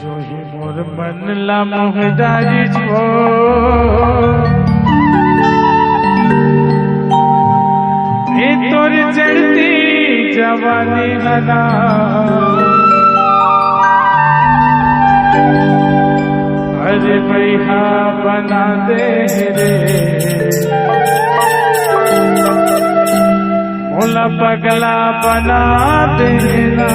जो ही मोर मन ला मोह जाई छो ये तोर चढ़ती जवानी हना अरे भैया बना दे रे मोला पगला बना देना